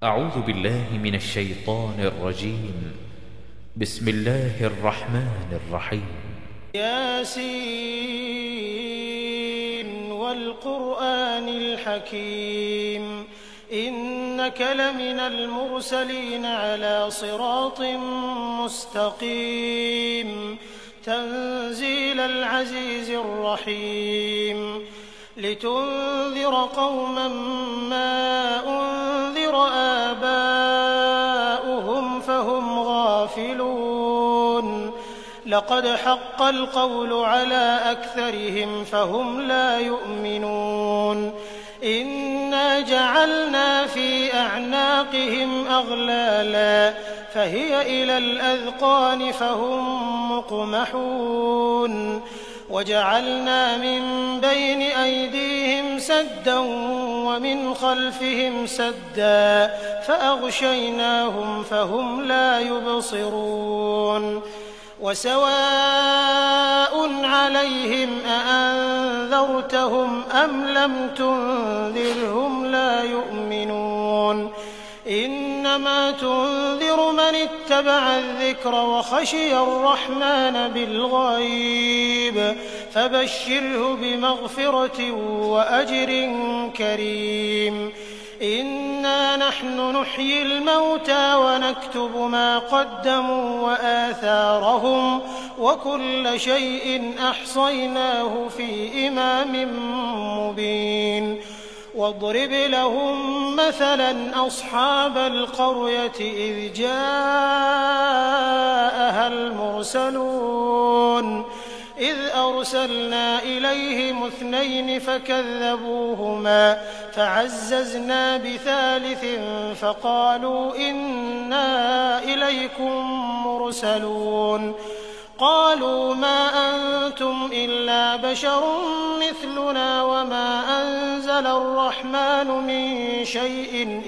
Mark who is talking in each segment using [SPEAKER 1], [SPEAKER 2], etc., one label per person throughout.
[SPEAKER 1] أعوذ بالله من الشيطان الرجيم. بسم الله الرحمن الرحيم.
[SPEAKER 2] ياسين والقرآن الحكيم إنك لمن المرسلين على صراط مستقيم تنزيل العزيز الرحيم لتنذر قوما ما أنذر آباؤهم فهم غافلون لقد حق القول على أكثرهم فهم لا يؤمنون إنا جعلنا في أعناقهم أغلالا فهي إلى الأذقان فهم مقمحون وجعلنا من بين أيديهم سدا ومن خلفهم سدا فأغشيناهم فهم لا يبصرون وسواء عليهم أأنذرتهم أم لم تنذرهم لا يؤمنون إنما تنذر من اتبع الذكر وخشي الرحمن بالغيب فبشره بمغفرة وأجر كريم إنا نحن نحيي الموتى ونكتب ما قدموا وآثارهم وكل شيء أحصيناه في إمام مبين واضرب لهم مثلا أصحاب القرية إذ جاءها المرسلون إذ أرسلنا إليهم 2 فكذبوهما فعززنا بثالث فقالوا إنا إليكم مرسلون قالوا ما أنتم إلا بشر مثلنا وما أنزل الرحمن من شيء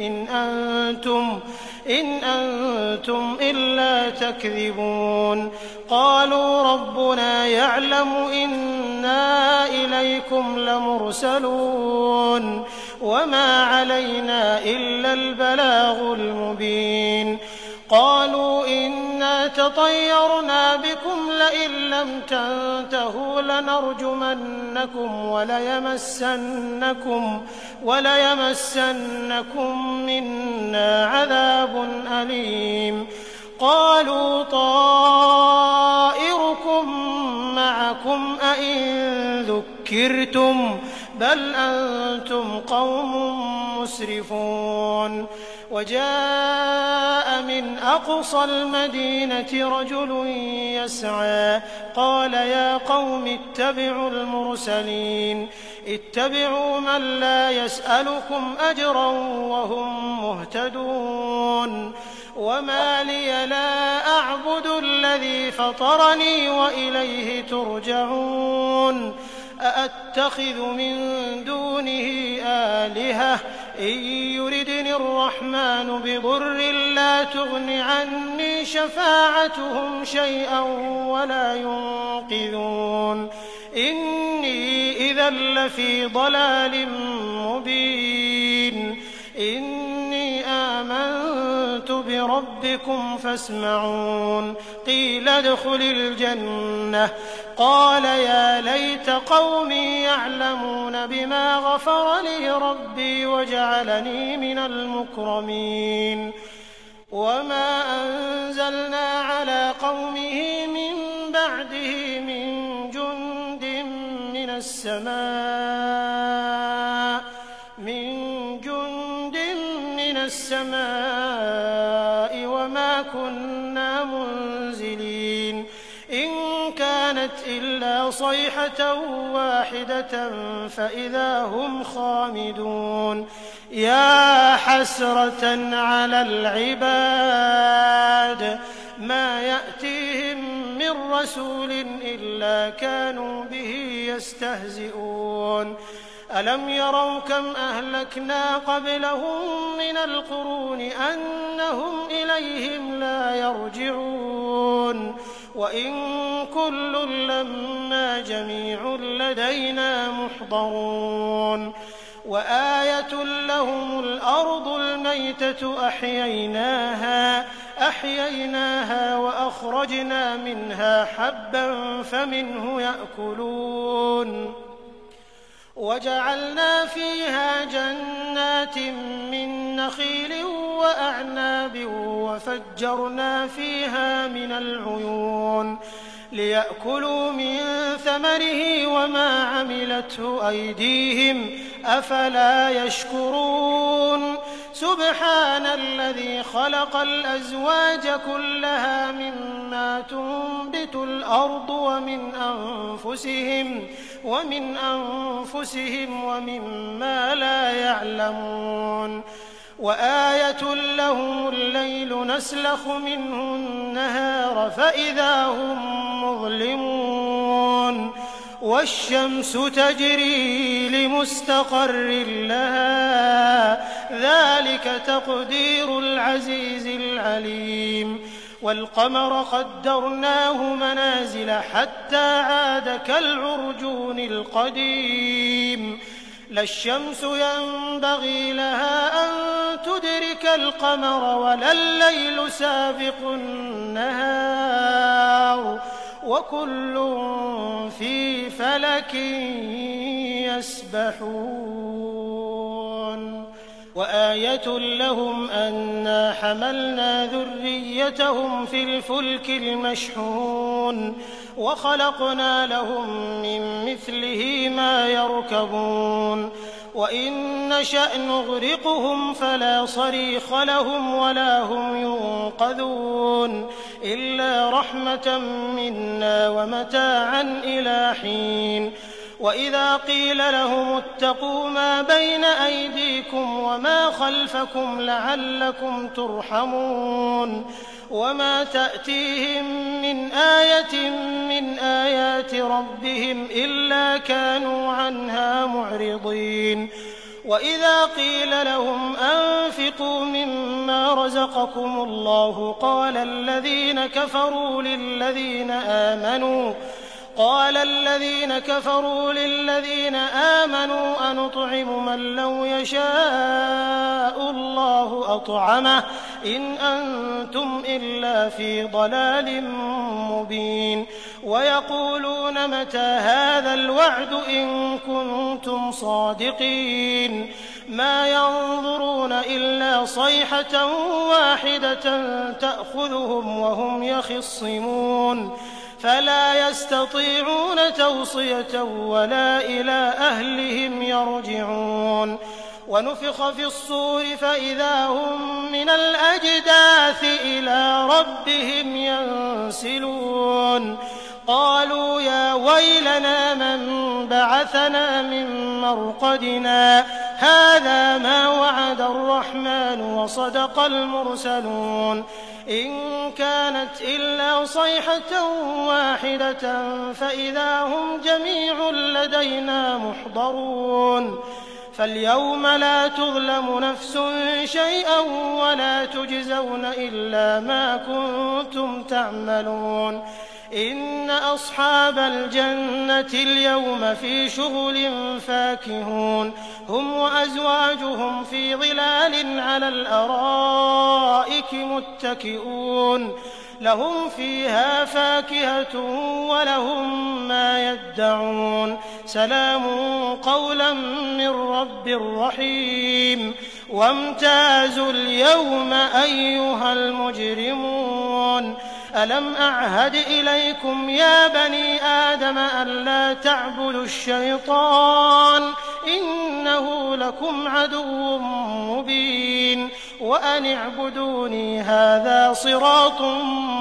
[SPEAKER 2] إن أنتم إلا تكذبون قالوا ربنا يعلم إنا إليكم لمرسلون وما علينا إلا البلاغ المبين قالوا إنا تطيرنا بكم لئن لم تنتهوا لنرجمنكم وليمسنكم منا عذاب أليم قالوا طائركم معكم أئن ذكرتم بل أنتم قوم مسرفون وجاء من أقصى المدينة رجل يسعى قال يا قوم اتبعوا المرسلين اتبعوا من لا يسألكم أجرا وهم مهتدون وما لي لا أعبد الذي فطرني وإليه ترجعون أأتخذ من دونه آلهة إن يردني الرحمن بضر لا تغن عني شفاعتهم شيئا ولا ينقذون إني إذا لفي ضلال مبين إني آمنت بربكم فاسمعون قيل ادخل الجنة قال يا ليت قومي يعلمون بما غفر لي ربي وجعلني من المكرمين وما أنزلنا على قومه من بعده من جند من السماء وما كنا منزلين إن كانت إلا صيحة واحدة فإذا هم خامدون يا حسرة على العباد ما يأتيهم من رسول إلا كانوا به يستهزئون ألم يروا كم أهلكنا قبلهم من القرون أنهم إليهم لا يرجعون وإن كل لما جميع لدينا محضرون وآية لهم الأرض الميتة والميتة أحييناها وأخرجنا منها حبا فمنه يأكلون وجعلنا فيها جنات من نخيل وأعناب وفجرنا فيها من العيون ليأكلوا من ثمره وما عملته أيديهم أفلا يشكرون سبحان الذي خلق الأزواج كلها مما تنبت الأرض ومن أنفسهم ومما لا يعلمون وآية لهم الليل نسلخ منه النهار فإذا هم مظلمون والشمس تجري لمستقر لها ذلك تقدير العزيز العليم والقمر قدرناه منازل حتى عاد كالعرجون القديم لا الشمس ينبغي لها أن تدرك القمر ولا الليل سابق النهار وكل في فلك يسبحون وآية لهم أنا حملنا ذريتهم في الفلك المشحون وخلقنا لهم من مثله ما يركبون وإن نشأ نغرقهم فلا صريخ لهم ولا هم ينقذون إلا رحمة منا ومتاعا إلى حين وإذا قيل لهم اتقوا ما بين أيديكم وما خلفكم لعلكم ترحمون وما تأتيهم من آية من آيات ربهم إلا كانوا عنها معرضين وإذا قيل لهم أنفقوا مما رزقكم الله قال الذين كفروا للذين آمنوا أنطعم من لو يشاء الله أطعمه إن أنتم إلا في ضلال مبين ويقولون متى هذا الوعد إن كنتم صادقين ما ينظرون إلا صيحة واحدة تأخذهم وهم يخصمون فلا يستطيعون توصية ولا إلى أهلهم يرجعون ونفخ في الصور فإذا هم من الأجداث إلى ربهم ينسلون قالوا يا ويلنا من بعثنا من مرقدنا هذا ما وعد الرحمن وصدق المرسلون إن كانت إلا صيحة واحدة فإذا هم جميع لدينا محضرون فاليوم لا تظلم نفس شيئا ولا تجزون إلا ما كنتم تعملون إن أصحاب الجنة اليوم في شغل فاكهون هم وأزواجهم في ظلال على الأرائك متكئون لهم فيها فاكهة ولهم ما يدعون سلام قولا من رب رحيم وامتازوا اليوم أيها المجرمون ألم أعهد إليكم يا بني آدم ألا تعبدوا الشيطان إنه لكم عدو مبين وأن اعبدوني هذا صراط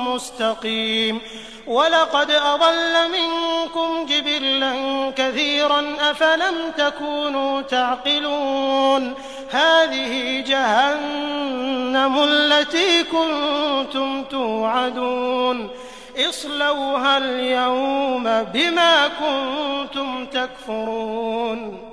[SPEAKER 2] مستقيم ولقد أضل منكم جبلا كثيرا أفلم تكونوا تعقلون هذه جهنم التي كنتم توعدون اصلوها اليوم بما كنتم تكفرون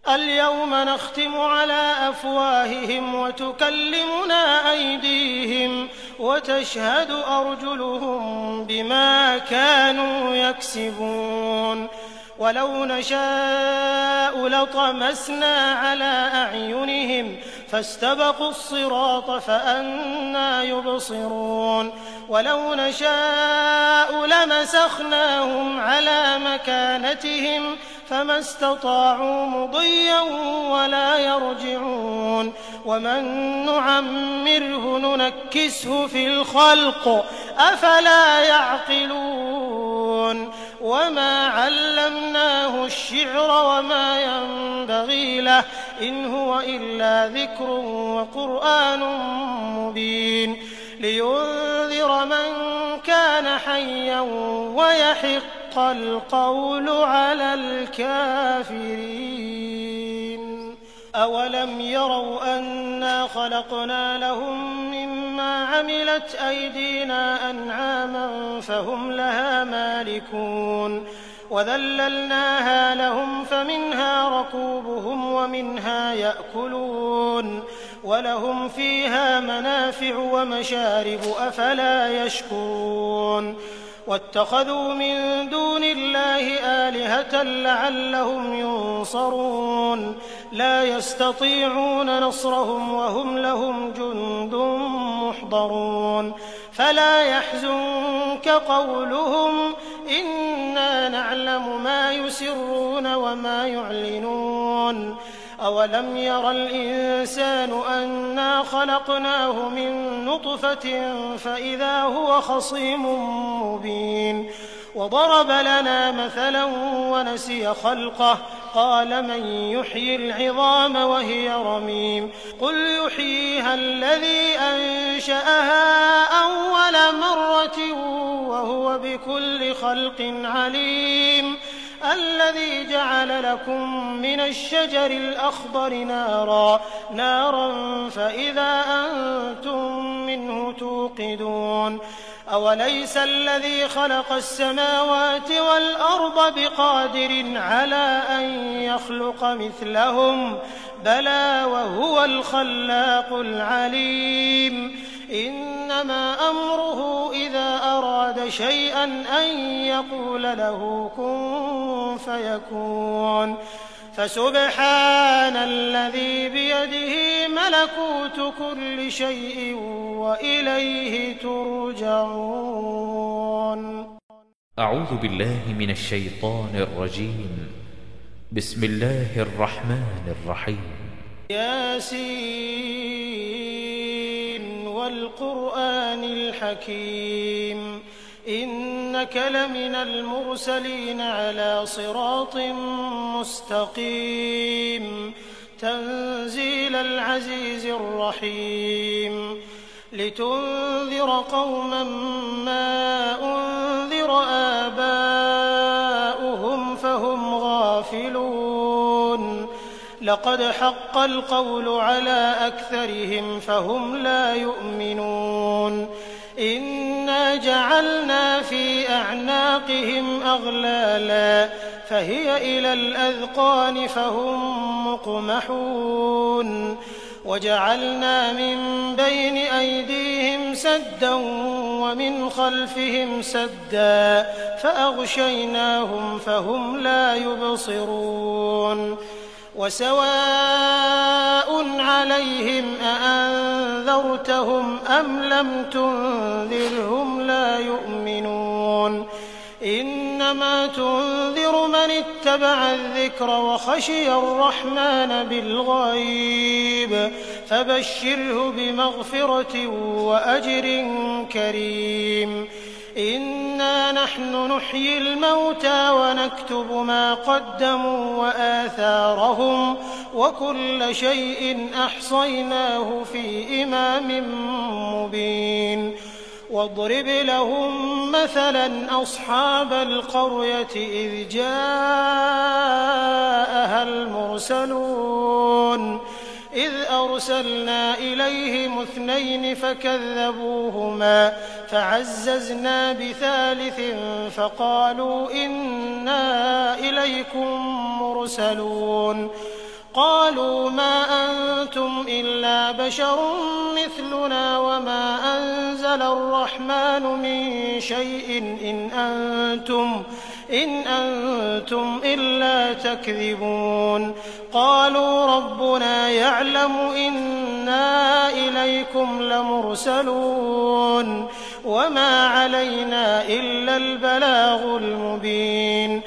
[SPEAKER 2] اليوم نختم على أفواههم وتكلمنا أيديهم وتشهد أرجلهم بما كانوا يكسبون ولو نشاء لطمسنا على أعينهم فاستبقوا الصراط فأنى يبصرون ولو نشاء لمسخناهم على مكانتهم فما استطاعوا مضيا ولا يرجعون ومن نعمره ننكسه في الخلق أفلا يعقلون وما علمناه الشعر وما ينبغي له إن هو إلا ذكر وقرآن مبين لينذر من كان حيا ويحق القول على الكافرين أولم يروا أنا خلقنا لهم مما عملت أيدينا أنعاما فهم لها مالكون وذللناها لهم فمنها ركوبهم ومنها يأكلون ولهم فيها منافع ومشارب أفلا يشكرون واتخذوا من دون الله آلهة لعلهم ينصرون لا يستطيعون نصرهم وهم لهم جند محضرون فلا يحزنك قولهم إنا نعلم ما يسرون وما يعلنون أولم ير الإنسان أنا خلقناه من نطفة فإذا هو خصيم مبين وضرب لنا مثلا ونسي خلقه قال من يحيي العظام وهي رميم قل يحييها الذي أنشأها أول مرة وهو بكل خلق عليم الذي جعل لكم من الشجر الأخضر نارا فإذا أنتم منه توقدون أوليس الذي خلق السماوات والأرض بقادر على أن يخلق مثلهم بلى وهو الخلاق العليم إنما أمره إذا أراد شيئا أن يقول له كن فيكون فسبحان الذي بيده ملكوت كل شيء وإليه ترجعون.
[SPEAKER 1] أعوذ بالله من الشيطان الرجيم. بسم الله الرحمن الرحيم.
[SPEAKER 2] ياسين والقرآن الحكيم إنك لمن المرسلين على صراط مستقيم تنزيل العزيز الرحيم لتنذر قوما ما أنذر آباؤهم فهم غافلون لقد حق القول على أكثرهم فهم لا يؤمنون إنا جعلنا في أعناقهم أغلالا فهي إلى الأذقان فهم مقمحون وجعلنا من بين أيديهم سدا ومن خلفهم سدا فأغشيناهم فهم لا يبصرون وسواء عليهم أأنذرتهم أم لم تنذرهم لا يؤمنون إنما تنذر من اتبع الذكر وخشي الرحمن بالغيب فبشره بمغفرة وأجر كريم إنا نحن نحيي الموتى ونكتب ما قدموا وآثارهم وكل شيء أحصيناه في إمام مبين واضرب لهم مثلا أصحاب القرية إذ جاءها المرسلون إذ أرسلنا إليهم 2 فكذبوهما فعززنا بثالث فقالوا إنا إليكم مرسلون قالوا ما أنتم إلا بشر مثلنا وما أنزل الرحمن من شيء إن أنتم إلا تكذبون قالوا ربنا يعلم إنا إليكم لمرسلون وما علينا إلا البلاغ المبين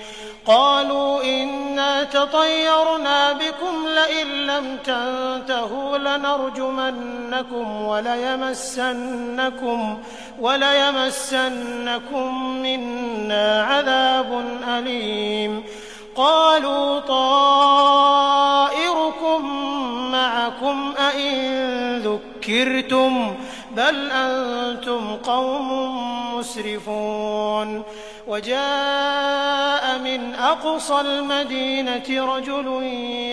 [SPEAKER 2] قالوا إنا تطيرنا بكم لئن لم تنتهوا لنرجمنكم وليمسنكم منا عذاب أليم قالوا طائركم معكم أئن ذكرتم بل أنتم قوم مسرفون وجاء من أقصى المدينة رجل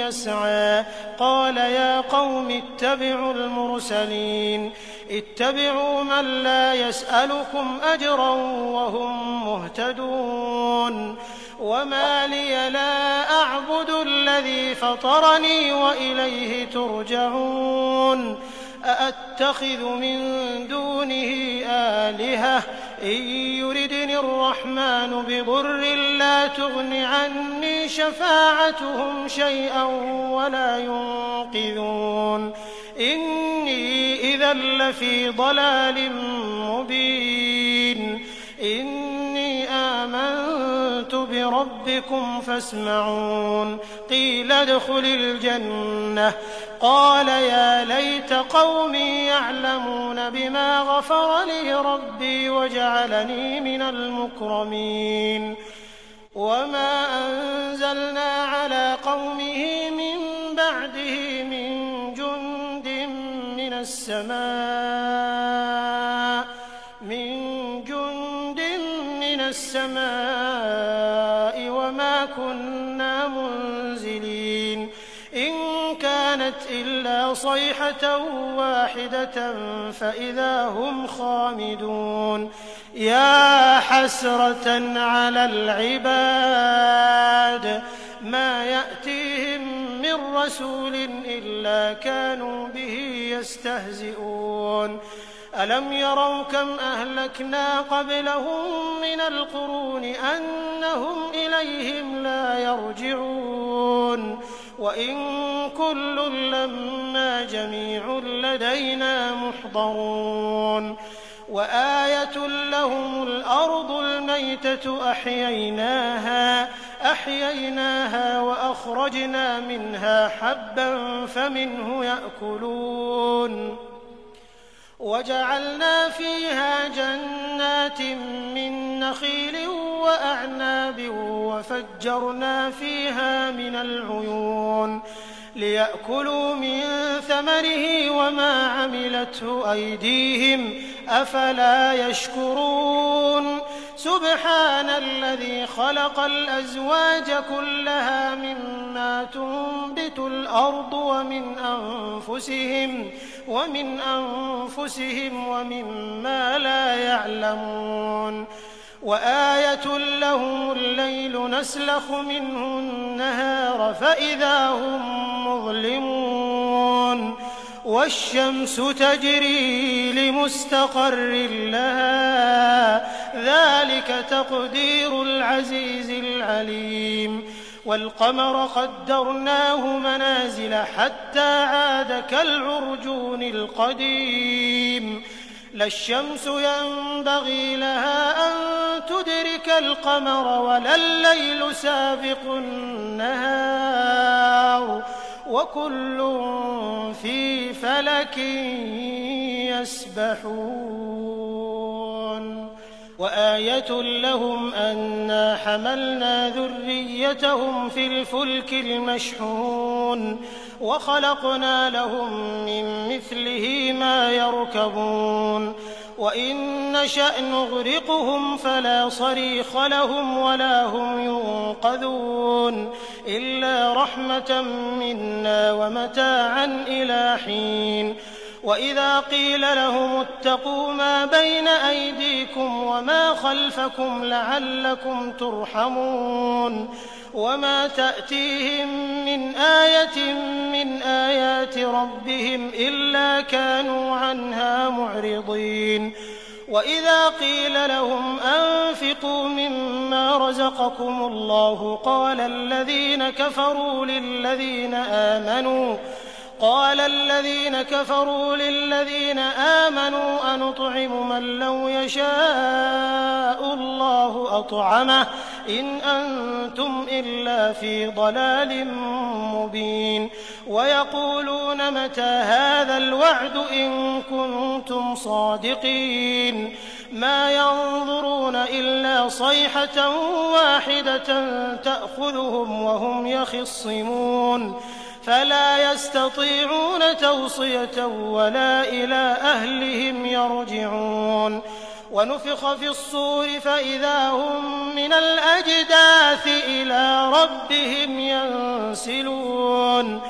[SPEAKER 2] يسعى قال يا قوم اتبعوا المرسلين اتبعوا من لا يسألكم أجرا وهم مهتدون وما لي لا أعبد الذي فطرني وإليه ترجعون أأتخذ من دونه آلهة إن يردني الرحمن بضر لا تغن عني شفاعتهم شيئا ولا ينقذون إني إذا لفي ضلال مبين إني آمنت بربكم فاسمعون قيل ادخل الجنة قال يا ليت قومي يعلمون بما غفر لي ربي وجعلني من المكرمين وما أنزلنا على قومه من بعده من جند من السماء وما كنا منزلين إن كانت إلا صيحة واحدة فإذا هم خامدون يا حسرة على العباد ما يأتيهم من رسول إلا كانوا به يستهزئون ألم يروا كم أهلكنا قبلهم من القرون أنهم إليهم لا يرجعون وإن كل لما جميع لدينا محضرون وآية لهم الأرض الميتة أحييناها وأخرجنا منها حبا فمنه يأكلون وجعلنا فيها جنات من نخيل وأعناب وفجرنا فيها من العيون ليأكلوا من ثمره وما عملته أيديهم أفلا يشكرون سبحان الذي خلق الأزواج كلها مما تنبت الأرض ومن أنفسهم ومما لا يعلمون وآية لهم الليل نسلخ منه النهار فإذا هم مظلمون والشمس تجري لمستقر لها ذلك تقدير العزيز العليم والقمر قدرناه منازل حتى عاد كالعرجون القديم لا الشمس ينبغي لها أن تدرك القمر ولا الليل سابق النهار وكل في فلك يسبحون وآية لهم أنا حملنا ذريتهم في الفلك المشحون وخلقنا لهم من مثله ما يركبون وإن نشأ نغرقهم فلا صريخ لهم ولا هم ينقذون إلا رحمة منا ومتاعا إلى حين وإذا قيل لهم اتقوا ما بين أيديكم وما خلفكم لعلكم ترحمون وما تأتيهم من آية من آيات ربهم إلا كانوا عنها معرضين وإذا قيل لهم أنفقوا مما رزقكم الله قال الذين كفروا للذين آمنوا أنطعم من لو يشاء الله أطعمه إن أنتم إلا في ضلال مبين ويقولون متى هذا الوعد إن كنتم صادقين ما ينظرون إلا صيحة واحدة تأخذهم وهم يخصمون فلا يستطيعون توصية ولا إلى أهلهم يرجعون ونفخ في الصور فإذا هم من الأجداث إلى ربهم ينسلون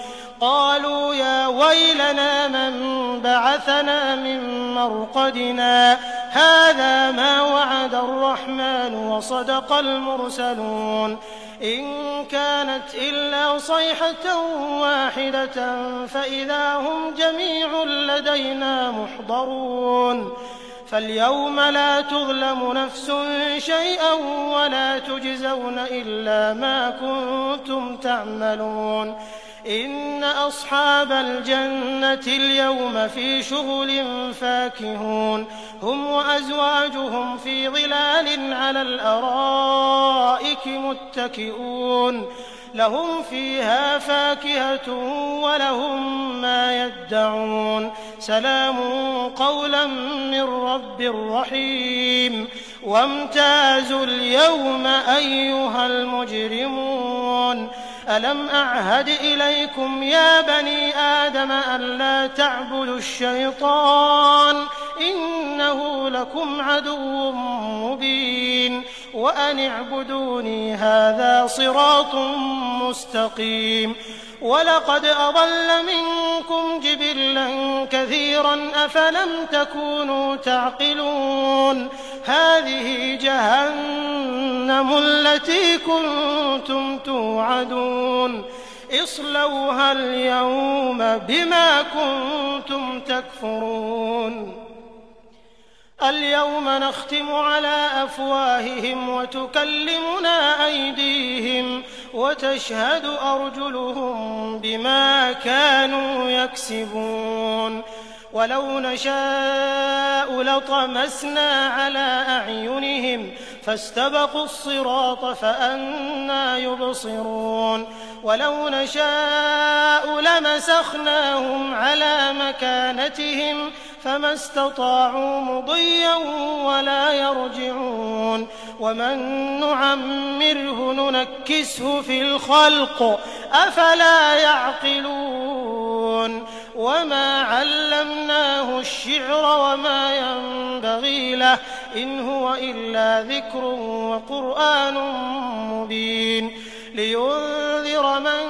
[SPEAKER 2] قالوا يا ويلنا من بعثنا من مرقدنا هذا ما وعد الرحمن وصدق المرسلون إن كانت إلا صيحة واحدة فإذا هم جميع لدينا محضرون فاليوم لا تظلم نفس شيئا ولا تجزون إلا ما كنتم تعملون إن أصحاب الجنة اليوم في شغل فاكهون هم وأزواجهم في ظلال على الأرائك متكئون لهم فيها فاكهة ولهم ما يدعون سلام قولا من رب رحيم وامتازوا اليوم أيها المجرمون ألم أعهد إليكم يا بني آدم ألا تعبدوا الشيطان إنه لكم عدو مبين وأن اعبدوني هذا صراط مستقيم ولقد أضل منكم جبلا كثيرا أفلم تكونوا تعقلون هذه جهنم التي كنتم توعدون اصلوها اليوم بما كنتم تكفرون اليوم نختم على أفواههم وتكلمنا أيديهم وتشهد أرجلهم بما كانوا يكسبون ولو نشاء لطمسنا على أعينهم فاستبقوا الصراط فأنى يبصرون ولو نشاء لمسخناهم على مكانتهم فما استطاعوا مضيا ولا يرجعون ومن نعمره ننكسه في الخلق أفلا يعقلون وما علمناه الشعر وما ينبغي له إن هو إلا ذكر وقرآن مبين لينذر من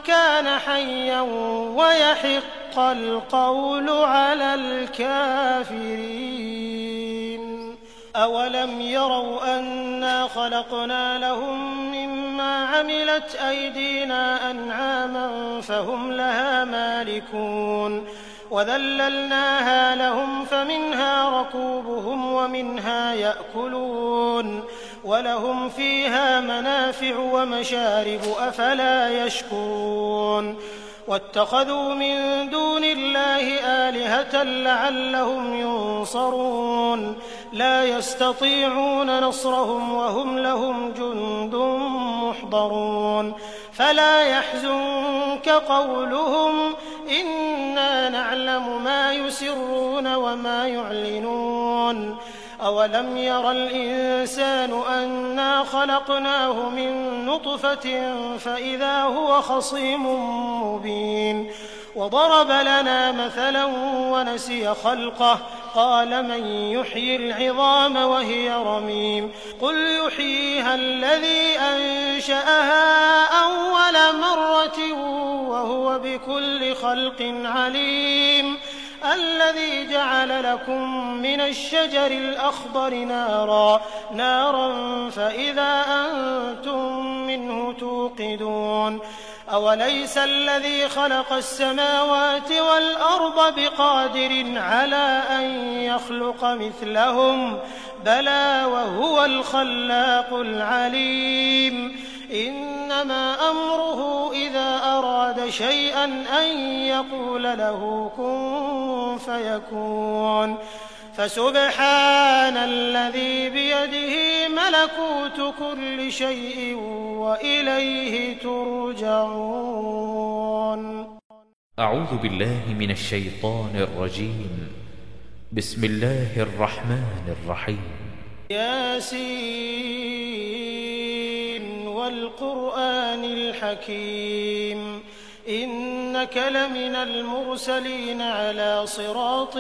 [SPEAKER 2] كان حيا ويحق القول على الكافرين أولم يروا أنا خلقنا لهم مما عملت أيدينا أنعاما فهم لها مالكون وذللناها لهم فمنها ركوبهم ومنها يأكلون ولهم فيها منافع ومشارب أفلا يشكرون واتخذوا من دون الله آلهة لعلهم ينصرون لا يستطيعون نصرهم وهم لهم جند محضرون فلا يحزنك قولهم إنا نعلم ما يسرون وما يعلنون أولم ير الإنسان أنا خلقناه من نطفة فإذا هو خصيم مبين وضرب لنا مثلا ونسي خلقه قال من يحيي العظام وهي رميم قل يحييها الذي أنشأها أول مرة وهو بكل خلق عليم الذي جعل لكم من الشجر الأخضر نارا فإذا أنتم منه توقدون أوليس الذي خلق السماوات والأرض بقادر على أن يخلق مثلهم بلى وهو الخلاق العليم إنما أمره إذا أراد شيئا أن يقول له كن فيكون فسبحان الذي بيده ملكوت كل شيء وإليه ترجعون.
[SPEAKER 1] أعوذ بالله من الشيطان الرجيم. بسم الله الرحمن الرحيم.
[SPEAKER 2] ياسين والقرآن الحكيم إنك لمن المرسلين على صراط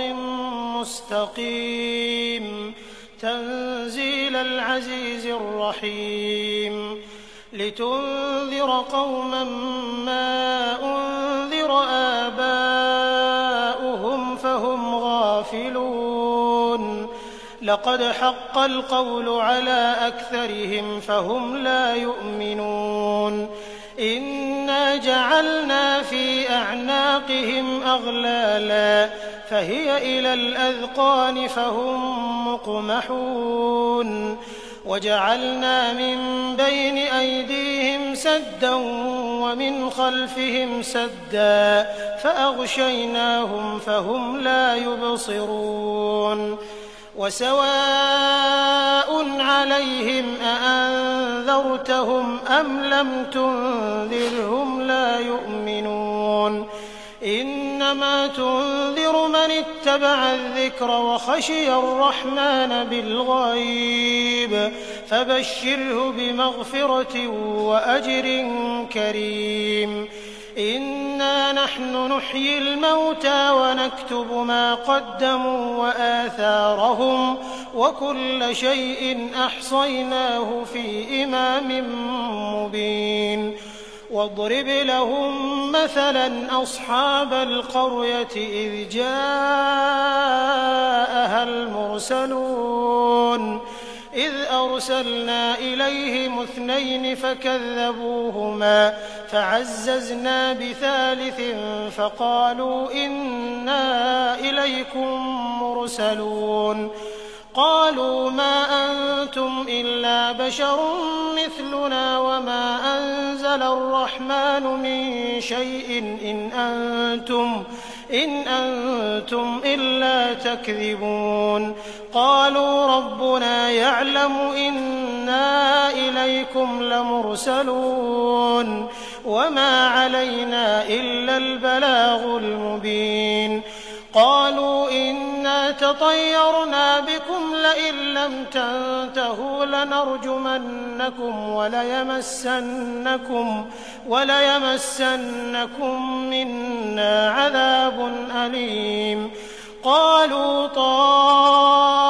[SPEAKER 2] مستقيم تنزيل العزيز الرحيم لتنذر قوما ما أنذر آباؤهم فهم غافلون لقد حق القول على أكثرهم فهم لا يؤمنون إنا جعلنا في أعناقهم أغلالا فهي إلى الأذقان فهم مقمحون وجعلنا من بين أيديهم سدا ومن خلفهم سدا فأغشيناهم فهم لا يبصرون وسواء عليهم أأنذرتهم أم لم تنذرهم لا يؤمنون إنما تنذر من اتبع الذكر وخشي الرحمن بالغيب فبشره بمغفرة وأجر كريم إنا نحن نحيي الموتى ونكتب ما قدموا وآثارهم وكل شيء أحصيناه في إمام مبين واضرب لهم مثلا أصحاب القرية إذ جاءها المرسلون إذ أرسلنا إليهم 2 فكذبوهما فعززنا بثالث فقالوا إنا إليكم مرسلون قالوا ما أنتم إلا بشر مثلنا وما أنزل الرحمن من شيء إن أنتم إلا تكذبون قالوا ربنا يعلم إنا إليكم لمرسلون وما علينا إلا البلاغ المبين قالوا إنا تطيرنا بكم لئن لم تنتهوا لنرجمنكم وليمسنكم منا عذاب أليم قالوا طائركم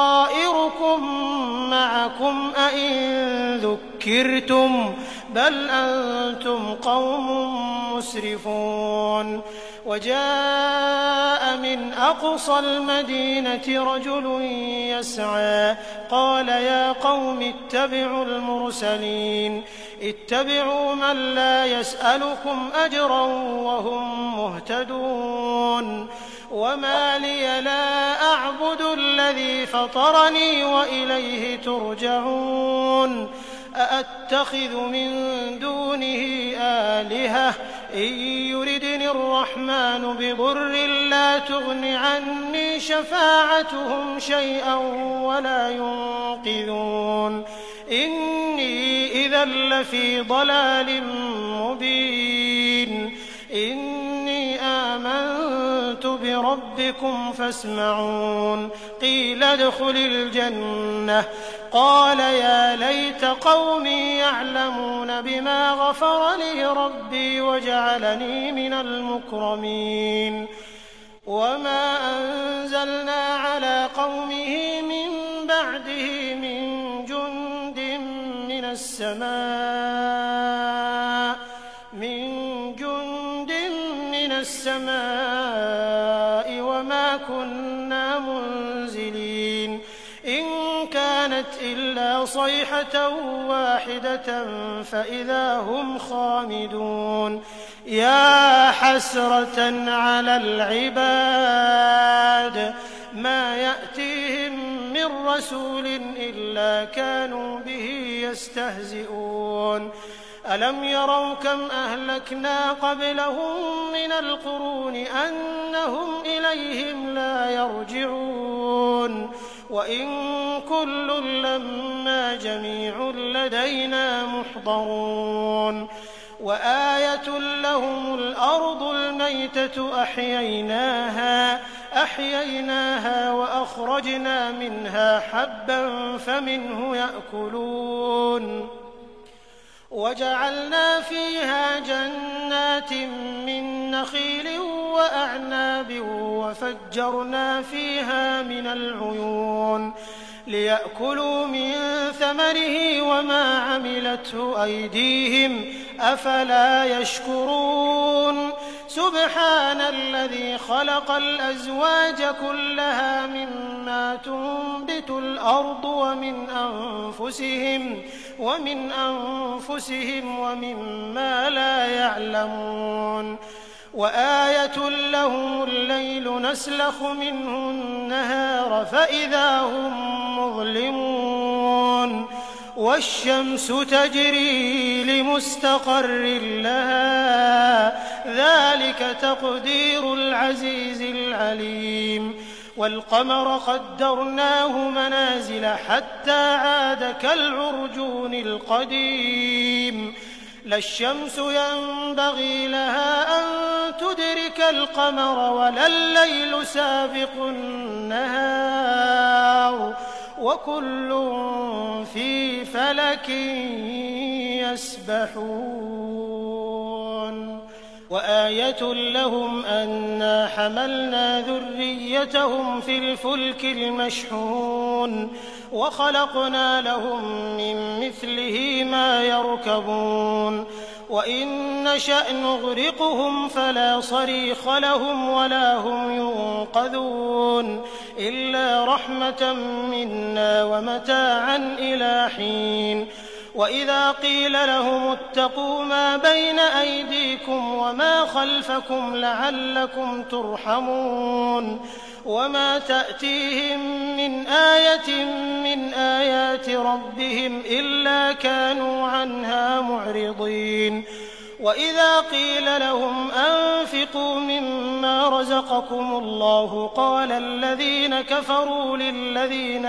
[SPEAKER 2] معكم أئن ذكرتم بل أنتم قوم مسرفون وجاء من أقصى المدينة رجل يسعى قال يا قوم اتبعوا المرسلين اتبعوا من لا يسألكم أجرا وهم مهتدون وما لي لا أعبد الذي فطرني وإليه ترجعون أأتخذ من دونه آلهة إن يردني الرحمن بضر لا تغن عني شفاعتهم شيئا ولا ينقذون إني إذا لفي ضلال مبين إني آمنت بربكم فاسمعون قيل ادخل الجنة قال يا ليت قومي يعلمون بما غفر لي ربي وجعلني من المكرمين وما أنزلنا على قومه من بعده من جند من السماء وما كنا منزلين إن كان كانت إلا صيحة واحدة فإذا هم خامدون يا حسرة على العباد ما يأتيهم من رسول إلا كانوا به يستهزئون ألم يروا كم أهلكنا قبلهم من القرون أنهم إليهم لا يرجعون وإن كل لما جميع لدينا محضرون وآية لهم الأرض الميتة أحييناها وأخرجنا منها حبا فمنه يأكلون وجعلنا فيها جنات من نخيل وأعناب وفجرنا فيها من العيون ليأكلوا من ثمره وما عملته أيديهم أفلا يشكرون سبحان الذي خلق الأزواج كلها مما تنبت الأرض ومن أنفسهم ومما لا يعلمون وآية لهم الليل نسلخ منه النهار فإذا هم مظلمون والشمس تجري لمستقر لها ذلك تقدير العزيز العليم والقمر قدرناه منازل حتى عاد كالعرجون القديم لا الشمس ينبغي لها أن تدرك القمر ولا الليل سابق النهار وكل في فلك يسبحون وآية لهم أنا حملنا ذريتهم في الفلك المشحون وخلقنا لهم من مثله ما يركبون وإن نشأ نغرقهم فلا صريخ لهم ولا هم ينقذون إلا رحمة منا ومتاعا إلى حين وإذا قيل لهم اتقوا ما بين أيديكم وما خلفكم لعلكم ترحمون وما تأتيهم من آية من آيات ربهم إلا كانوا عنها معرضين وإذا قيل لهم أنفقوا مما رزقكم الله قال الذين كفروا للذين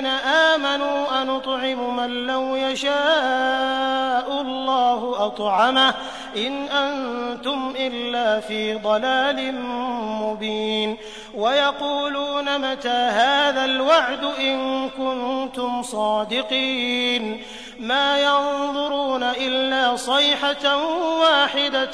[SPEAKER 2] آمنوا أنطعم من لو يشاء الله أطعمه إن أنتم إلا في ضلال مبين ويقولون متى هذا الوعد إن كنتم صادقين ما ينظرون إلا صيحة واحدة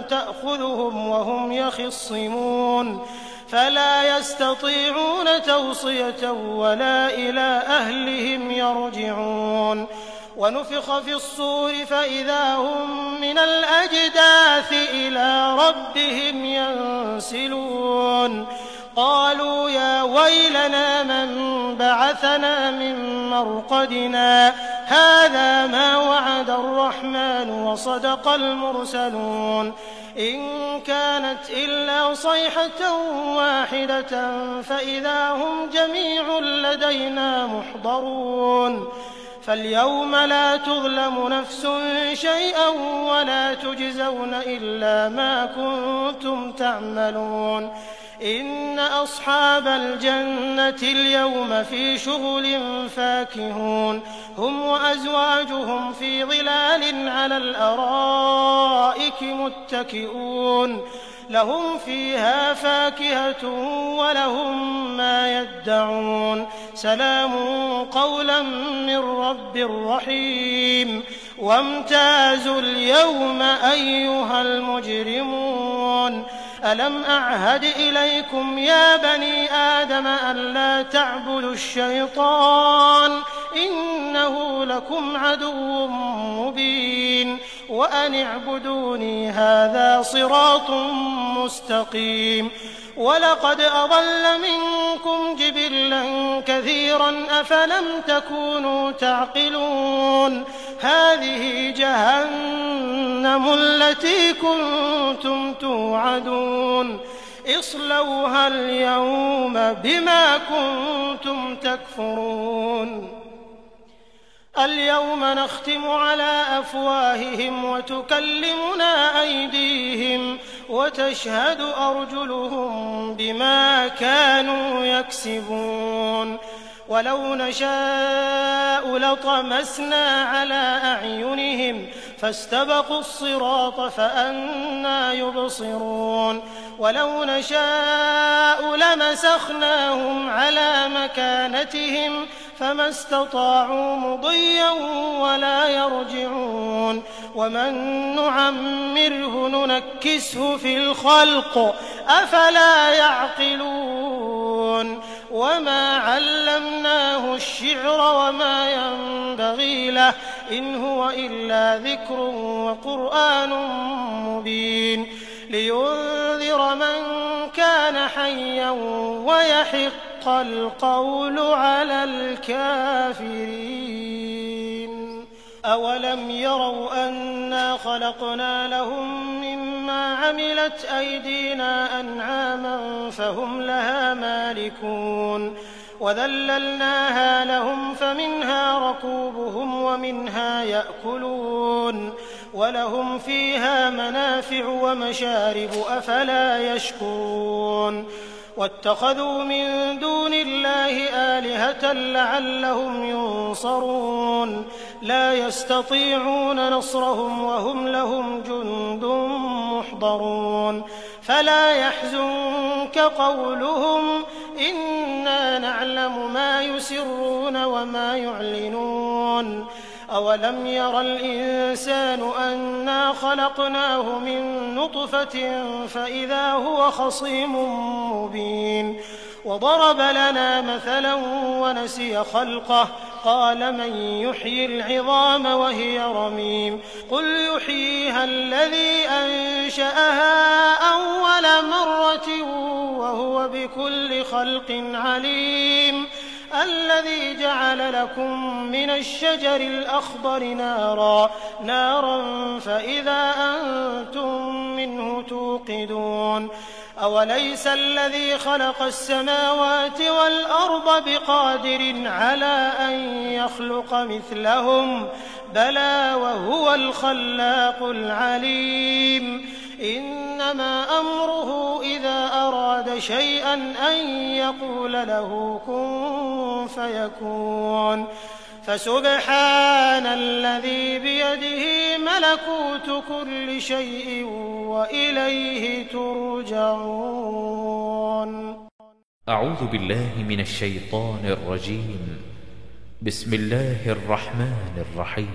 [SPEAKER 2] تأخذهم وهم يخصمون فلا يستطيعون توصية ولا إلى أهلهم يرجعون ونفخ في الصور فإذا هم من الأجداث إلى ربهم ينسلون قالوا يا ويلنا من بعثنا من مرقدنا هذا ما وعد الرحمن وصدق المرسلون إن كانت إلا صيحة واحدة فإذا هم جميع لدينا محضرون فاليوم لا تظلم نفس شيئا ولا تجزون إلا ما كنتم تعملون إن أصحاب الجنة اليوم في شغل فاكهون هم وأزواجهم في ظلال على الأرائك متكئون لهم فيها فاكهة ولهم ما يدعون سلام قولا من رب رحيم وامتازوا اليوم أيها المجرمون ألم أعهد إليكم يا بني آدم ألا تعبدوا الشيطان إنه لكم عدو مبين وأن اعبدوني هذا صراط مستقيم ولقد أضل منكم جبلا كثيرا أفلم تكونوا تعقلون هذه جهنم التي كنتم توعدون اصلوها اليوم بما كنتم تكفرون اليوم نختم على أفواههم وتكلمنا أيديهم وتشهد أرجلهم بما كانوا يكسبون ولو نشاء لطمسنا على أعينهم فاستبقوا الصراط فأنى يبصرون ولو نشاء لمسخناهم على مكانتهم فما استطاعوا مضيا ولا يرجعون ومن نعمره ننكسه في الخلق أفلا يعقلون وما علمناه الشعر وما ينبغي له إن هو إلا ذكر وقرآن مبين لينذر من كان حيا ويحق القول على الكافرين أولم يروا أنا خلقنا لهم مما عملت أيدينا أنعاما فهم لها مالكون وذللناها لهم فمنها ركوبهم ومنها يأكلون ولهم فيها منافع ومشارب أفلا يشكرون واتخذوا من دون الله آلهة لعلهم ينصرون لا يستطيعون نصرهم وهم لهم جند محضرون فلا يحزنك قولهم إنا نعلم ما يسرون وما يعلنون أولم ير الإنسان أنا خلقناه من نطفة فإذا هو خصيم مبين وضرب لنا مثلا ونسي خلقه قال من يحيي العظام وهي رميم قل يحييها الذي أنشأها أول مرة وهو بكل خلق عليم الذي جعل لكم من الشجر الأخضر نارا فإذا أنتم منه توقدون أوليس الذي خلق السماوات والأرض بقادر على أن يخلق مثلهم بلى وهو الخلاق العليم إنما أمره إذا أراد شيئا أن يقول له كن فيكون فسبحان الذي بيده ملكوت كل شيء وإليه ترجعون
[SPEAKER 1] أعوذ بالله من الشيطان الرجيم بسم الله الرحمن الرحيم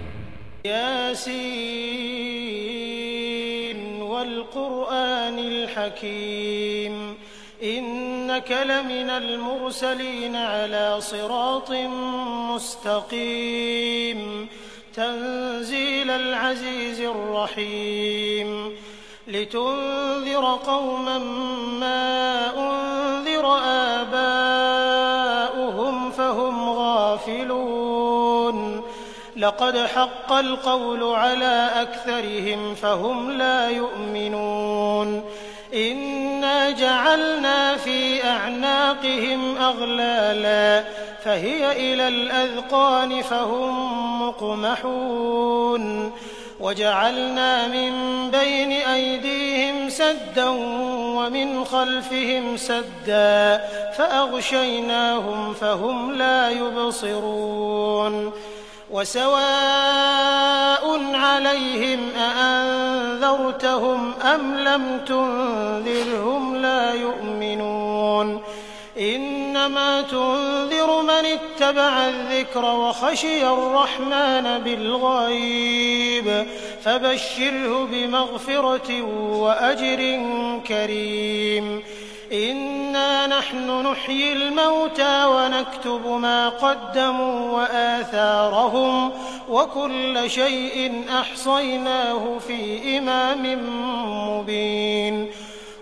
[SPEAKER 2] ياسين والقرآن الحكيم إنك لمن المرسلين على صراط مستقيم تنزيل العزيز الرحيم لتنذر قوما ما أنذر آباؤهم فهم غافلون لقد حق القول على أكثرهم فهم لا يؤمنون إنا جعلنا في أعناقهم أغلالا فهي إلى الأذقان فهم مقمحون وجعلنا من بين أيديهم سدا ومن خلفهم سدا فأغشيناهم فهم لا يبصرون وسواء عليهم أأنذرتهم أم لم تنذرهم لا يؤمنون إنما تنذر من اتبع الذكر وخشي الرحمن بالغيب فبشره بمغفرة وأجر كريم إنا نحن نحيي الموتى ونكتب ما قدموا وآثارهم وكل شيء أحصيناه في إمام مبين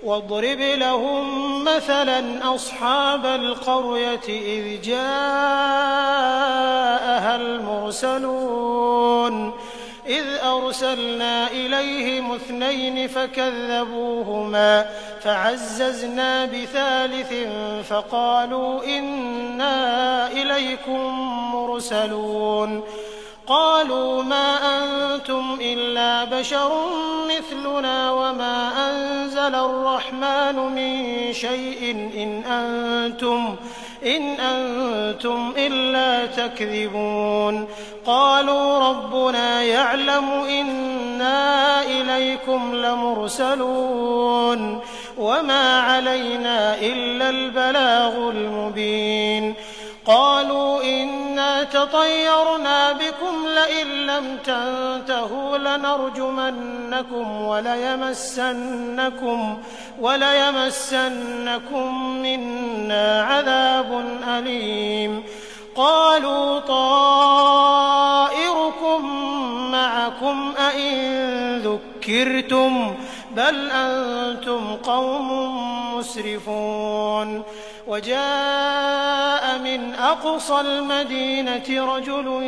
[SPEAKER 2] واضرب لهم مثلا أصحاب القرية إذ جاءها المرسلون إذ أرسلنا إليهم 2 فكذبوهما فعززنا بثالث فقالوا إنا إليكم مرسلون قالوا ما أنتم إلا بشر مثلنا وما أنزل الرحمن من شيء إن أنتم إلا تكذبون قالوا ربنا يعلم إنا إليكم لمرسلون وما علينا إلا البلاغ المبين قالوا إنا تطيرنا بكم لئن لم تنتهوا لنرجمنكم وليمسنكم منا عذاب أليم قالوا طائركم معكم أئن ذكرتم بل أنتم قوم مسرفون وجاء من أقصى المدينة رجل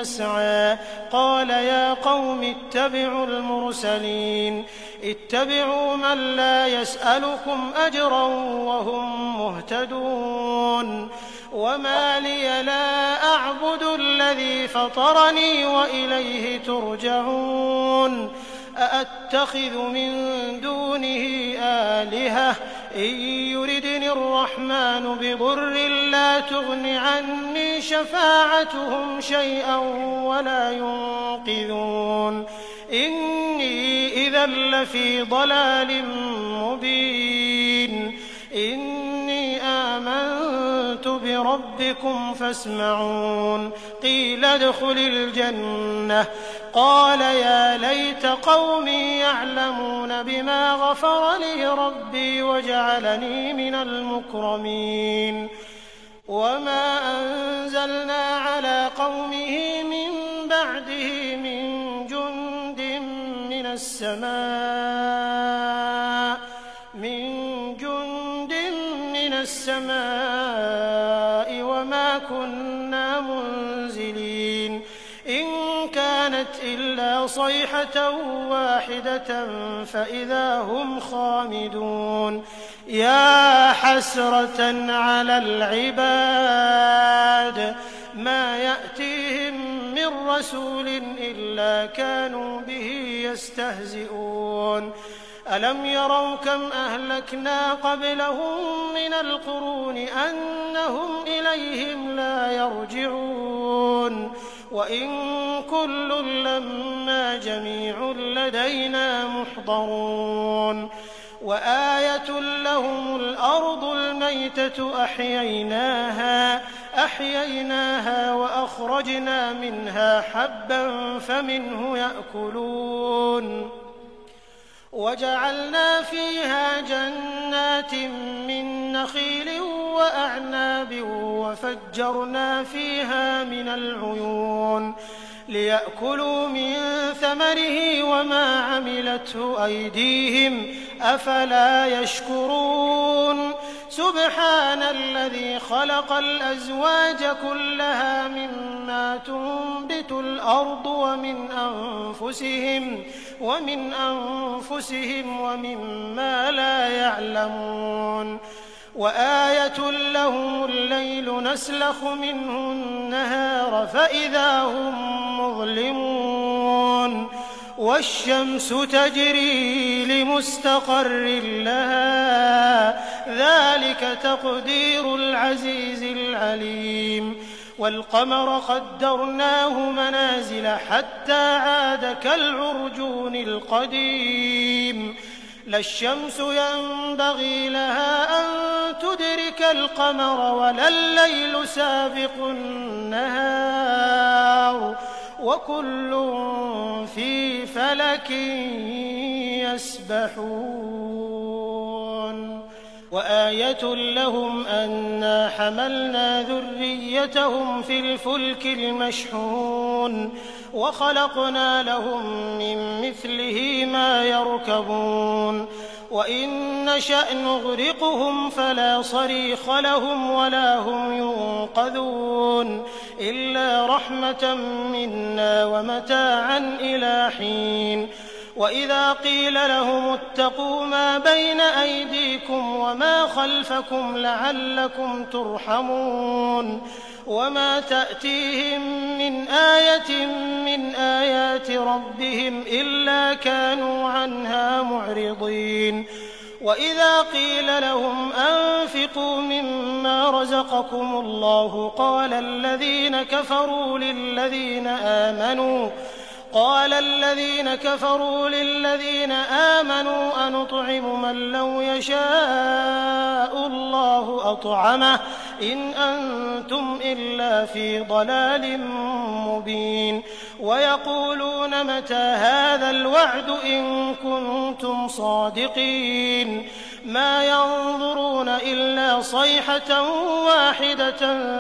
[SPEAKER 2] يسعى قال يا قوم اتبعوا المرسلين اتبعوا من لا يسألكم أجرا وهم مهتدون وما لي لا أعبد الذي فطرني وإليه ترجعون أأتخذ من دونه آلهة إن يردني الرحمن بضر لا تغن عني شفاعتهم شيئا ولا ينقذون إني إذا لفي ضلال مبين إني آمنت بربكم فاسمعون قيل ادخل الجنة قال يا ليت قومي يعلمون بما غفر لي ربي وجعلني من المكرمين وما أنزلنا على قومه من بعده من جند من السماء وما كنا منزلين إن كانت إلا صيحة واحدة فإذا هم خامدون يا حسرة على العباد ما يأتيهم من رسول إلا كانوا به يستهزئون ألم يروا كم أهلكنا قبلهم من القرون أنهم إليهم لا يرجعون وإن كل لما جميع لدينا محضرون وآية لهم الأرض الميتة أحييناها وأخرجنا منها حبا فمنه يأكلون وجعلنا فيها جنات من نخيل وأعناب وفجرنا فيها من العيون ليأكلوا من ثمره وما عملته أيديهم أفلا يشكرون سبحان الذي خلق الأزواج كلها مما تنبت الأرض ومن أنفسهم ومما لا يعلمون وآية لهم الليل نسلخ منه النهار فإذا هم مظلمون والشمس تجري لمستقر لها ذلك تقدير العزيز العليم والقمر قدرناه منازل حتى عاد كالعرجون القديم لا الشمس ينبغي لها أن تدرك القمر ولا الليل سابق النهار وكل في فلك يسبحون وآية لهم أنا حملنا ذريتهم في الفلك المشحون وخلقنا لهم من مثله ما يركبون وإن نشأ نغرقهم فلا صريخ لهم ولا هم ينقذون إلا رحمة منا ومتاعا إلى حين وإذا قيل لهم اتقوا ما بين أيديكم وما خلفكم لعلكم ترحمون وما تأتيهم من آية من آيات ربهم إلا كانوا عنها معرضين وإذا قيل لهم أنفقوا مما رزقكم الله قال الذين كفروا للذين آمنوا أنطعم من لو يشاء الله أطعمه إن أنتم إلا في ضلال مبين ويقولون متى هذا الوعد إن كنتم صادقين ما ينظرون إلا صيحة واحدة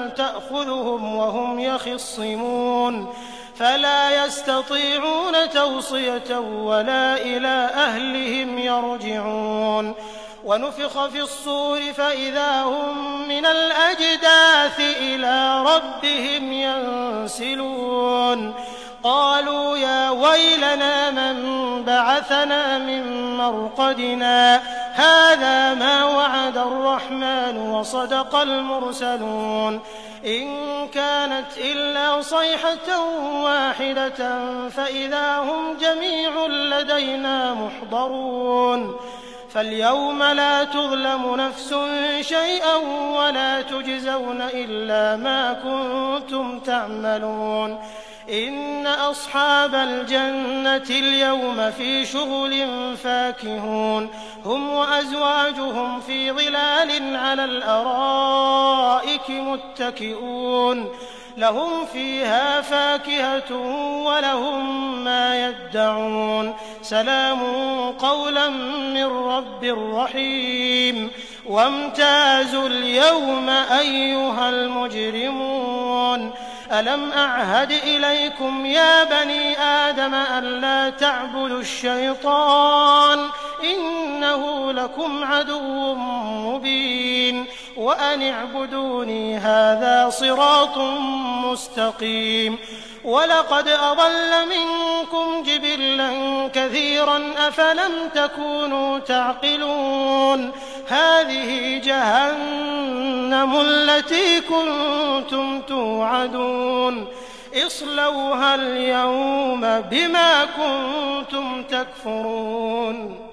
[SPEAKER 2] تأخذهم وهم يخصمون فلا يستطيعون توصية ولا إلى أهلهم يرجعون ونفخ في الصور فإذا هم من الأجداث إلى ربهم ينسلون قالوا يا ويلنا من بعثنا من مرقدنا هذا ما وعد الرحمن وصدق المرسلون إن كانت إلا صيحة واحدة فإذا هم جميع لدينا محضرون فاليوم لا تظلم نفس شيئا ولا تجزون إلا ما كنتم تعملون إن أصحاب الجنة اليوم في شغل فاكهون هم وأزواجهم في ظلال على الأرائك متكئون لهم فيها فاكهة ولهم ما يدعون سلام قولا من رب رحيم وامتازوا اليوم أيها المجرمون ألم أعهد إليكم يا بني آدم ألا تعبدوا الشيطان إنه لكم عدو مبين وأن اعبدوني هذا صراط مستقيم ولقد أضل منكم جبلا كثيرا أفلم تكونوا تعقلون هذه جهنم التي كنتم توعدون اصلوها اليوم بما كنتم تكفرون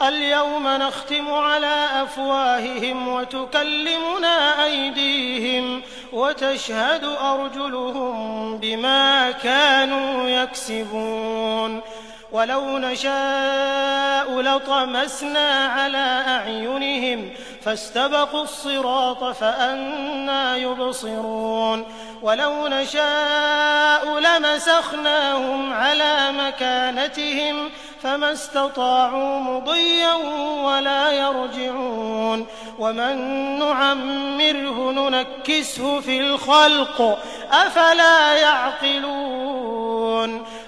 [SPEAKER 2] اليوم نختم على أفواههم وتكلمنا أيديهم وتشهد أرجلهم بما كانوا يكسبون ولو نشاء لطمسنا على أعينهم فاستبقوا الصراط فأنى يبصرون ولو نشاء لمسخناهم على مكانتهم فما استطاعوا مضيا ولا يرجعون ومن نعمره ننكسه في الخلق أفلا يعقلون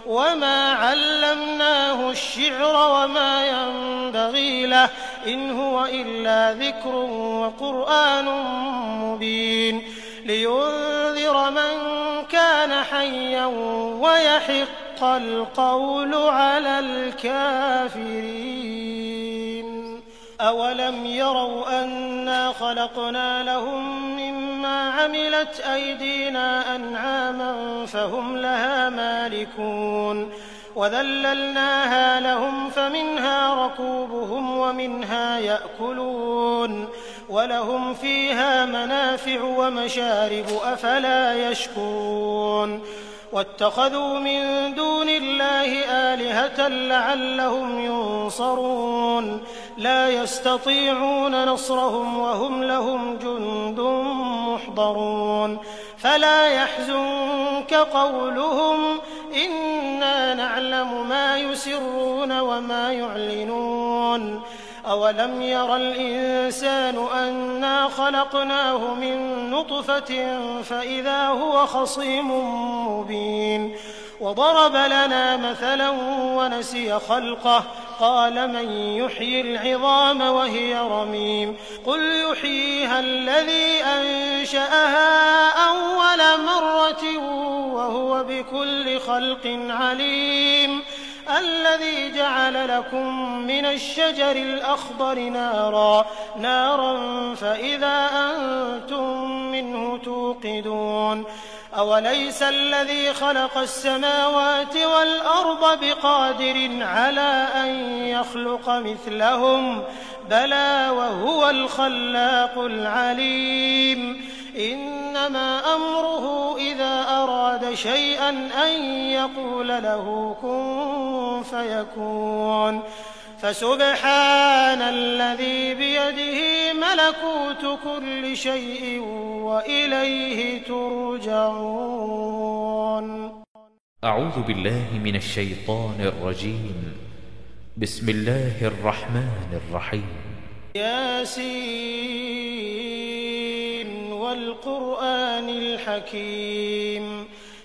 [SPEAKER 2] وما علمناه الشعر وما ينبغي له إن هو إلا ذكر وقرآن مبين لينذر من كان حيا ويحق القول على الكافرين أولم يروا أنا خلقنا لهم مما عملت أيدينا أنعاما فهم لها مالكون وذللناها لهم فمنها ركوبهم ومنها يأكلون ولهم فيها منافع ومشارب أفلا يشكرون واتخذوا من دون الله آلهة لعلهم ينصرون لا يستطيعون نصرهم وهم لهم جند محضرون فلا يحزنك قولهم إنا نعلم ما يسرون وما يعلنون أولم ير الإنسان أنا خلقناه من نطفة فإذا هو خصيم مبين وضرب لنا مثلا ونسي خلقه قال من يحيي العظام وهي رميم قل يحييها الذي أنشأها أول مرة وهو بكل خلق عليم الذي جعل لكم من الشجر الأخضر نارا فإذا أنتم منه توقدون أوليس الذي خلق السماوات والأرض بقادر على أن يخلق مثلهم بلى وهو الخلاق العليم إنما أمره إذا أراد شيئا أن يقول له كن فيكون فسبحان الذي بيده ملكوت كل شيء وإليه ترجعون.
[SPEAKER 1] أعوذ بالله من الشيطان الرجيم. بسم الله الرحمن الرحيم.
[SPEAKER 2] ياسين والقرآن الحكيم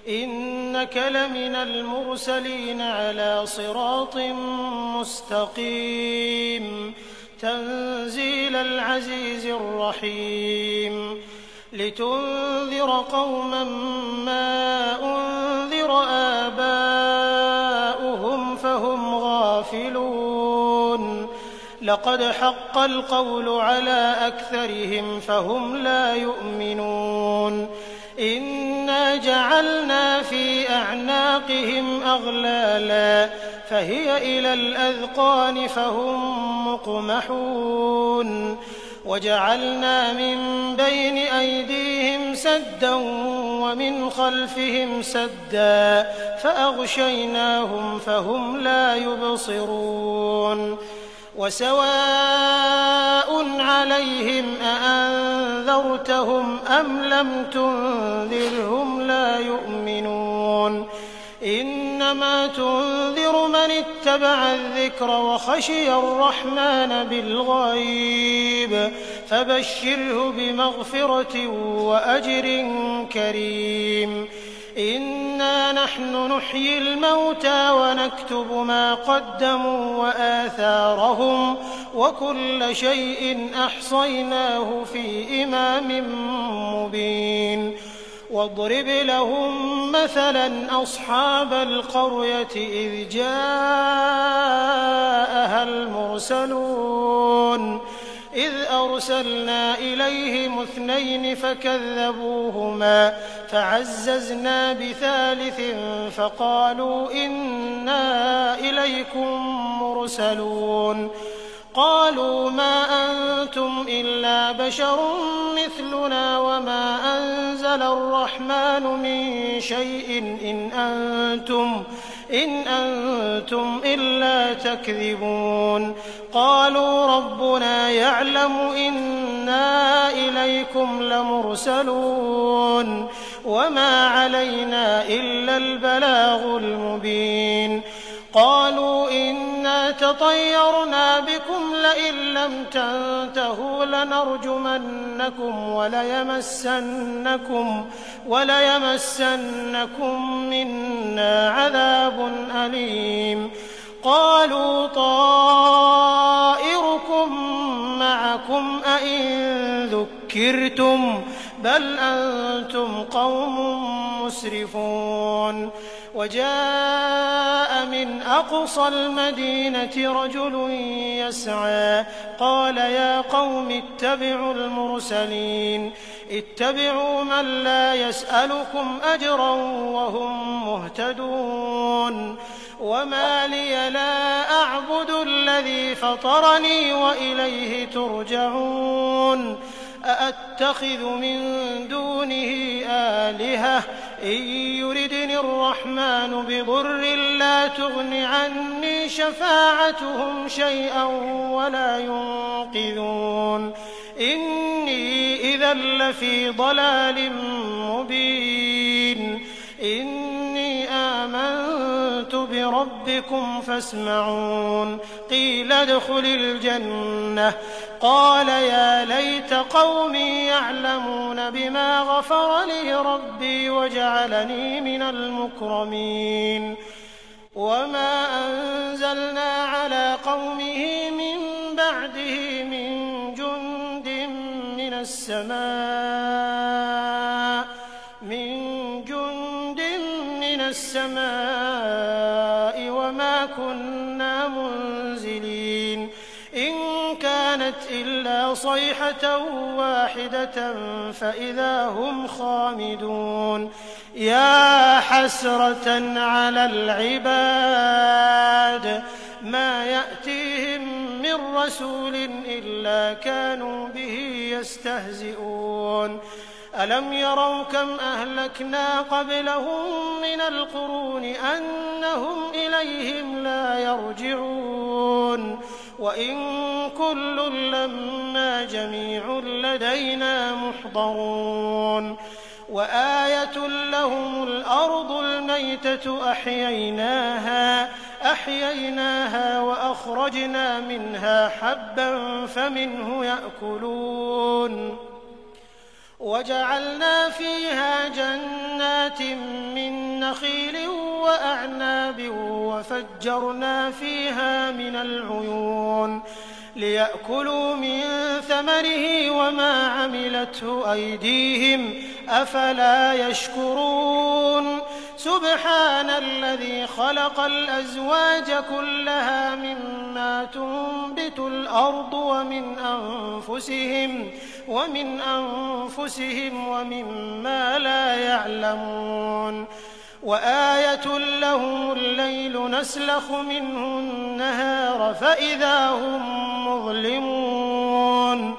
[SPEAKER 2] إنك لمن المرسلين على صراط مستقيم تنزيل العزيز الرحيم لتنذر قوما ما أنذر آباؤهم فهم غافلون لقد حق القول على أكثرهم فهم لا يؤمنون إنا جعلنا في أعناقهم أغلالا فهي إلى الأذقان فهم مقمحون وجعلنا من بين أيديهم سدا ومن خلفهم سدا فأغشيناهم فهم لا يبصرون وسواء عليهم أأنذرتهم أم لم تنذرهم لا يؤمنون إنما تنذر من اتبع الذكر وخشي الرحمن بالغيب فبشره بمغفرة وأجر كريم إنا نحن نحيي الموتى ونكتب ما قدموا وآثارهم وكل شيء أحصيناه في إمام مبين واضرب لهم مثلا أصحاب القرية إذ جاءها المرسلون إذ أرسلنا إليهم 2 فكذبوهما فعززنا بثالث فقالوا إنا إليكم مرسلون قالوا ما أنتم إلا بشر مثلنا وما أنزل الرحمن من شيء إن أنتم إلا تكذبون قالوا ربنا يعلم إنا إليكم لمرسلون وما علينا إلا البلاغ المبين قالوا إنا تطيرنا بكم لئن لم تنتهوا لنرجمنكم وليمسنكم منا عذاب أليم قالوا طائركم معكم أئن ذكرتم بل أنتم قوم مسرفون وجاء من أقصى المدينة رجل يسعى قال يا قوم اتبعوا المرسلين اتبعوا من لا يسألكم أجرا وهم مهتدون وما لي لا أعبد الذي فطرني وإليه ترجعون أأتخذ من دونه آلهة إن يردني الرحمن بضر لا تغن عني شفاعتهم شيئا ولا ينقذون إني إذا لفي ضلال مبين إني آمنت بربي ربكم فاسمعون قيل ادخل الجنة قال يا ليت قومي يعلمون بما غفر لي ربي وجعلني من المكرمين وما أنزلنا على قومه من بعده من جند من السماء وما كنا منزلين إن كانت إلا صيحة واحدة فإذا هم خامدون يا حسرة على العباد ما يأتيهم من رسول إلا كانوا به يستهزئون ألم يروا كم أهلكنا قبلهم من القرون أنهم إليهم لا يرجعون وإن كل لما جميع لدينا محضرون وآية لهم الأرض الميتة أحييناها وأخرجنا منها حبا فمنه يأكلون وجعلنا فيها جنات من نخيل وأعناب وفجرنا فيها من العيون ليأكلوا من ثمره وما عملته أيديهم أفلا يشكرون سبحان الذي خلق الأزواج كلها مما تنبت الأرض ومن أنفسهم ومما لا يعلمون وآية لهم الليل نسلخ منه النهار فإذا هم مظلمون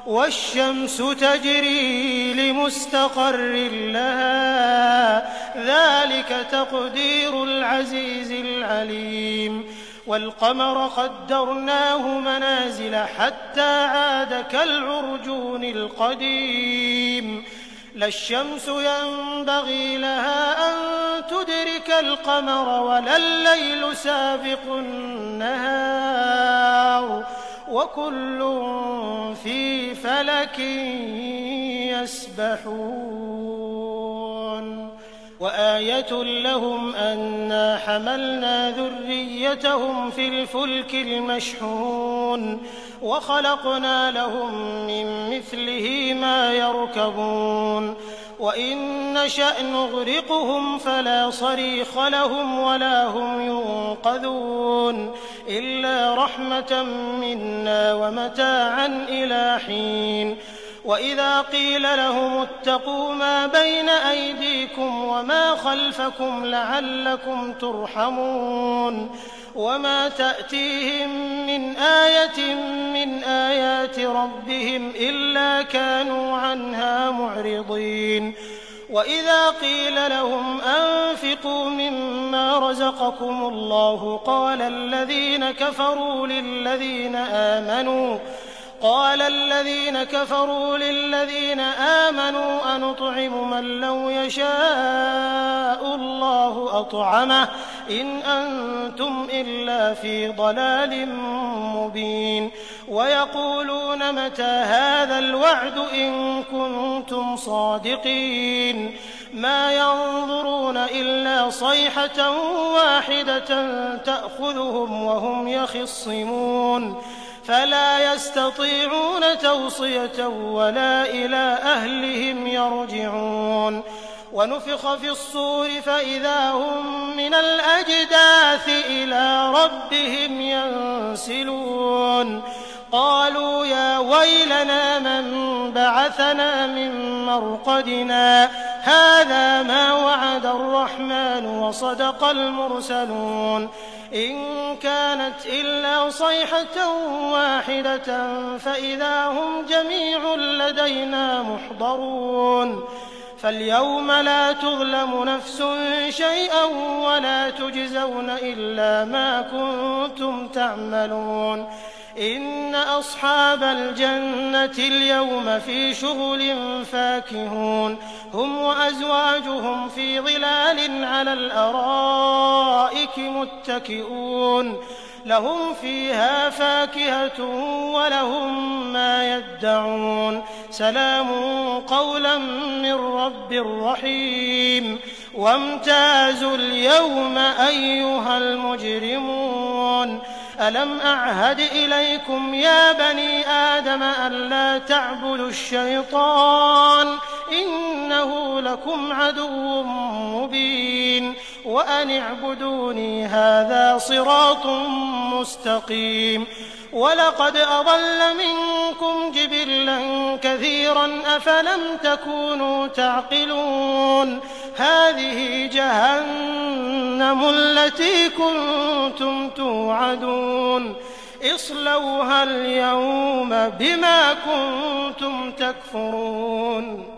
[SPEAKER 2] والشمس تجري لمستقر لها ذلك تقدير العزيز العليم والقمر قدرناه منازل حتى عاد كالعرجون القديم لا الشمس ينبغي لها أن تدرك القمر ولا الليل سابق النهار وكل في فلك يسبحون وآية لهم أنا حملنا ذريتهم في الفلك المشحون وخلقنا لهم من مثله ما يركبون وإن نشأ نغرقهم فلا صريخ لهم ولا هم ينقذون إلا رحمة منا ومتاعا إلى حين وإذا قيل لهم اتقوا ما بين أيديكم وما خلفكم لعلكم ترحمون وما تأتيهم من آية من آيات ربهم إلا كانوا عنها معرضين وإذا قيل لهم أنفقوا مما رزقكم الله قال الذين كفروا للذين آمنوا أنطعم من لو يشاء الله أطعمه إن أنتم إلا في ضلال مبين ويقولون متى هذا الوعد إن كنتم صادقين ما ينظرون إلا صيحة واحدة تأخذهم وهم يخصمون فلا يستطيعون توصية ولا إلى أهلهم يرجعون ونفخ في الصور فإذا هم من الأجداث إلى ربهم ينسلون قالوا يا ويلنا من بعثنا من مرقدنا هذا ما وعد الرحمن وصدق المرسلون إن كانت إلا صيحة واحدة فإذا هم جميع لدينا محضرون فاليوم لا تظلم نفس شيئا ولا تجزون إلا ما كنتم تعملون إن أصحاب الجنة اليوم في شغل فاكهون هم وأزواجهم في ظلال على الأرائك متكئون لهم فيها فاكهة ولهم ما يدعون سلام قولا من رب رحيم وامتازوا اليوم أيها المجرمون ألم أعهد إليكم يا بني آدم ألا تعبدوا الشيطان إنه لكم عدو مبين وأن اعبدوني هذا صراط مستقيم ولقد أضل منكم جبلا كثيرا أفلم تكونوا تعقلون هذه جهنم التي كنتم توعدون اصلوها اليوم بما كنتم تكفرون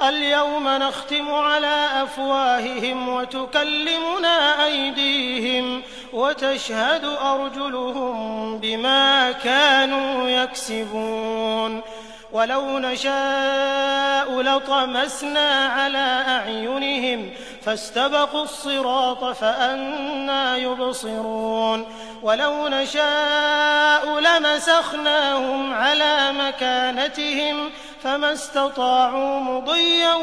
[SPEAKER 2] اليوم نختم على أفواههم وتكلمنا أيديهم وتشهد أرجلهم بما كانوا يكسبون ولو نشاء لطمسنا على أعينهم فاستبقوا الصراط فأنى يبصرون ولو نشاء لمسخناهم على مكانتهم فما استطاعوا مضيا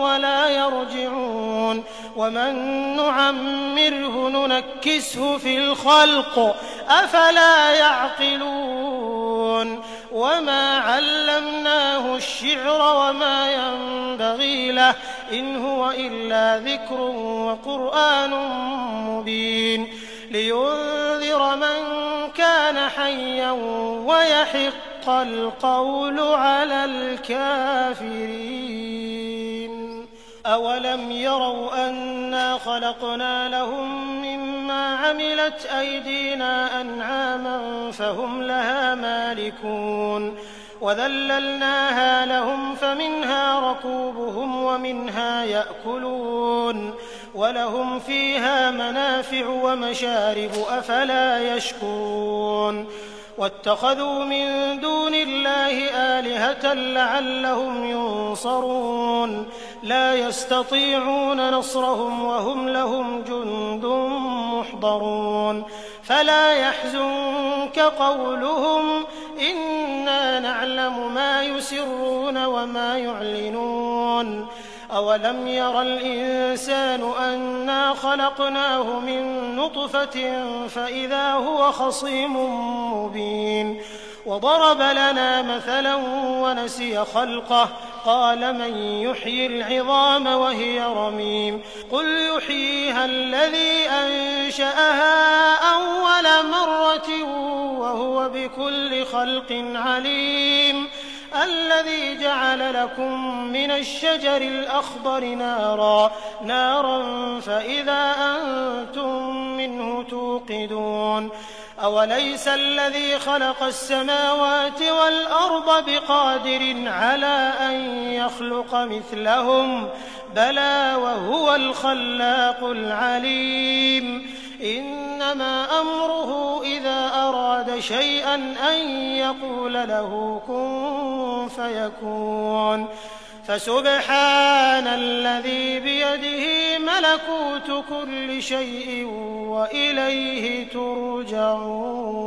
[SPEAKER 2] ولا يرجعون ومن نعمره ننكسه في الخلق أفلا يعقلون وما علمناه الشعر وما ينبغي له إن هو إلا ذكر وقرآن مبين لينذر من كان حيا ويحق القول على الكافرين أولم يروا أنا خلقنا لهم مما عملت أيدينا أنعاما فهم لها مالكون وذللناها لهم فمنها ركوبهم ومنها يأكلون ولهم فيها منافع ومشارب أفلا يشكرون واتخذوا من دون الله آلهة لعلهم ينصرون لا يستطيعون نصرهم وهم لهم جند محضرون فلا يحزنك قولهم إنا نعلم ما يسرون وما يعلنون أولم ير الإنسان أنا خلقناه من نطفة فإذا هو خصيم مبين وضرب لنا مثلا ونسي خلقه قال من يحيي العظام وهي رميم قل يحييها الذي أنشأها أول مرة وهو بكل خلق عليم الذي جعل لكم من الشجر الأخضر نارا فإذا أنتم منه توقدون أوليس الذي خلق السماوات والأرض بقادر على أن يخلق مثلهم بلى وهو الخلاق العليم إنما أمره إذا أراد شيئا أن يقول له كن فيكون فسبحان الذي بيده ملكوت كل شيء وإليه ترجعون